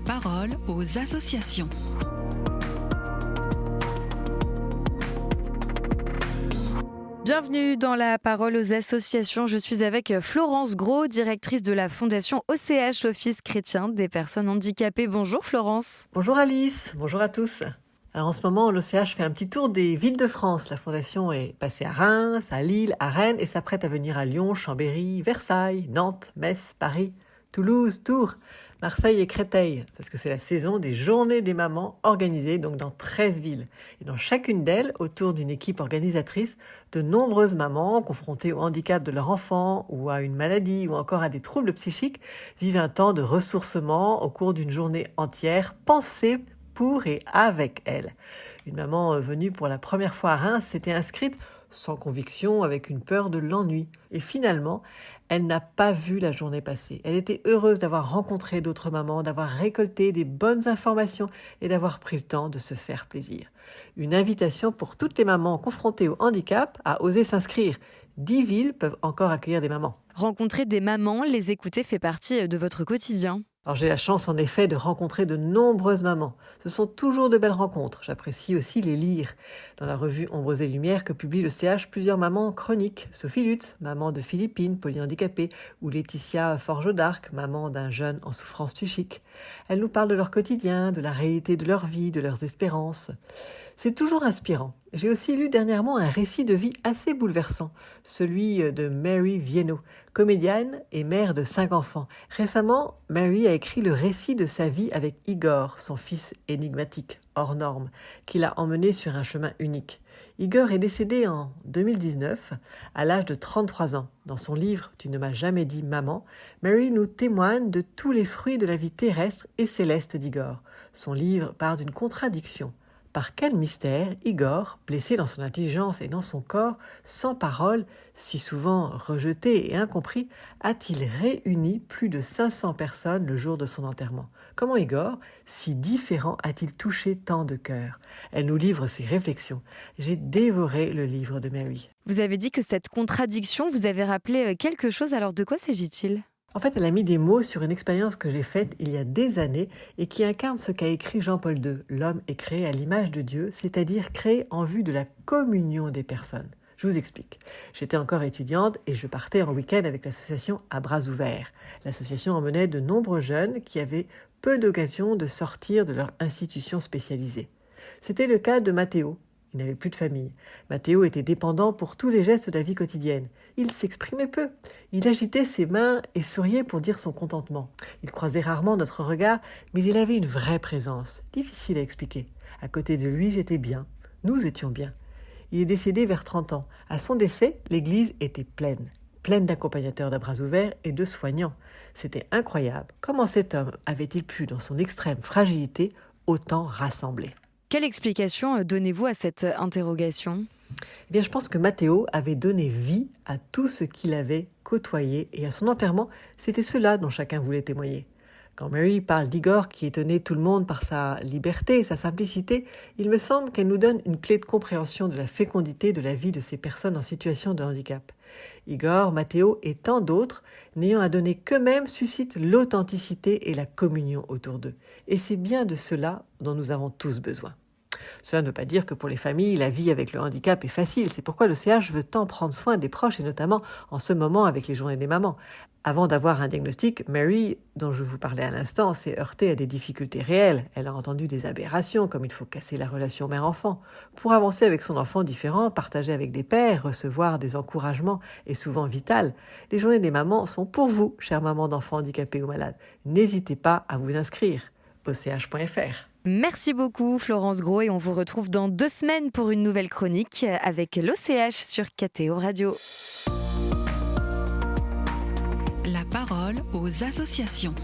parole aux associations. Bienvenue dans la parole aux associations. Je suis avec Florence Gros, directrice de la fondation OCH, Office chrétien des personnes handicapées. Bonjour Florence. Bonjour Alice, bonjour à tous. Alors en ce moment, l'OCH fait un petit tour des villes de France. La fondation est passée à Reims, à Lille, à Rennes et s'apprête à venir à Lyon, Chambéry, Versailles, Nantes, Metz, Paris, Toulouse, Tours, Marseille et Créteil, parce que c'est la saison des journées des mamans organisées donc dans 13 villes. Et dans chacune d'elles, autour d'une équipe organisatrice, de nombreuses mamans confrontées au handicap de leur enfant ou à une maladie ou encore à des troubles psychiques vivent un temps de ressourcement au cours d'une journée entière pensée pour et avec elles. Une maman venue pour la première fois à Reims s'était inscrite sans conviction, avec une peur de l'ennui. Et finalement, elle n'a pas vu la journée passer. Elle était heureuse d'avoir rencontré d'autres mamans, d'avoir récolté des bonnes informations et d'avoir pris le temps de se faire plaisir. Une invitation pour toutes les mamans confrontées au handicap à oser s'inscrire. 10 villes peuvent encore accueillir des mamans. Rencontrer des mamans, les écouter fait partie de votre quotidien. Alors j'ai la chance en effet de rencontrer de nombreuses mamans. Ce sont toujours de belles rencontres. J'apprécie aussi les lire. Dans la revue Ombres et Lumières que publie le CH, plusieurs mamans chroniques. Sophie Lutz, maman de Philippine, polyhandicapée, ou Laetitia Forge d'Arc, maman d'un jeune en souffrance psychique. Elles nous parlent de leur quotidien, de la réalité de leur vie, de leurs espérances. C'est toujours inspirant. J'ai aussi lu dernièrement un récit de vie assez bouleversant, celui de Mary Viennot, comédienne et mère de 5 enfants. Récemment, Mary a écrit le récit de sa vie avec Igor, son fils énigmatique, hors norme, qui l'a emmené sur un chemin unique. Igor est décédé en 2019, à l'âge de 33 ans. Dans son livre « Tu ne m'as jamais dit maman », Mary nous témoigne de tous les fruits de la vie terrestre et céleste d'Igor. Son livre part d'une contradiction. Par quel mystère Igor, blessé dans son intelligence et dans son corps, sans parole, si souvent rejeté et incompris, a-t-il réuni plus de 500 personnes le jour de son enterrement? Comment Igor, si différent, a-t-il touché tant de cœurs? Elle nous livre ses réflexions. J'ai dévoré le livre de Mary. Vous avez dit que cette contradiction vous avait rappelé quelque chose, alors de quoi s'agit-il ? En fait, elle a mis des mots sur une expérience que j'ai faite il y a des années et qui incarne ce qu'a écrit Jean-Paul II. L'homme est créé à l'image de Dieu, c'est-à-dire créé en vue de la communion des personnes. Je vous explique. J'étais encore étudiante et je partais en week-end avec l'association À Bras Ouverts. L'association emmenait de nombreux jeunes qui avaient peu d'occasion de sortir de leur institution spécialisée. C'était le cas de Mathéo. Il n'avait plus de famille. Mathéo était dépendant pour tous les gestes de la vie quotidienne. Il s'exprimait peu. Il agitait ses mains et souriait pour dire son contentement. Il croisait rarement notre regard, mais il avait une vraie présence. Difficile à expliquer. À côté de lui, j'étais bien. Nous étions bien. Il est décédé vers 30 ans. À son décès, l'église était pleine d'accompagnateurs d'À Bras Ouverts et de soignants. C'était incroyable. Comment cet homme avait-il pu, dans son extrême fragilité, autant rassembler ? Quelle explication donnez-vous à cette interrogation ? Eh bien, je pense que Mathéo avait donné vie à tout ce qu'il avait côtoyé et à son enterrement, c'était cela dont chacun voulait témoigner. Quand Mary parle d'Igor qui étonnait tout le monde par sa liberté et sa simplicité, il me semble qu'elle nous donne une clé de compréhension de la fécondité de la vie de ces personnes en situation de handicap. Igor, Mathéo et tant d'autres, n'ayant à donner qu'eux-mêmes, suscitent l'authenticité et la communion autour d'eux. Et c'est bien de cela dont nous avons tous besoin. Cela ne veut pas dire que pour les familles, la vie avec le handicap est facile. C'est pourquoi le CH veut tant prendre soin des proches et notamment en ce moment avec les journées des mamans. Avant d'avoir un diagnostic, Mary, dont je vous parlais à l'instant, s'est heurtée à des difficultés réelles. Elle a entendu des aberrations, comme il faut casser la relation mère-enfant. Pour avancer avec son enfant différent, partager avec des pairs, recevoir des encouragements est souvent vital. Les journées des mamans sont pour vous, chères mamans d'enfants handicapés ou malades. N'hésitez pas à vous inscrire. OCH.fr. Merci beaucoup Florence Gros et on vous retrouve dans 2 semaines pour une nouvelle chronique avec l'OCH sur KTO Radio. La parole aux associations.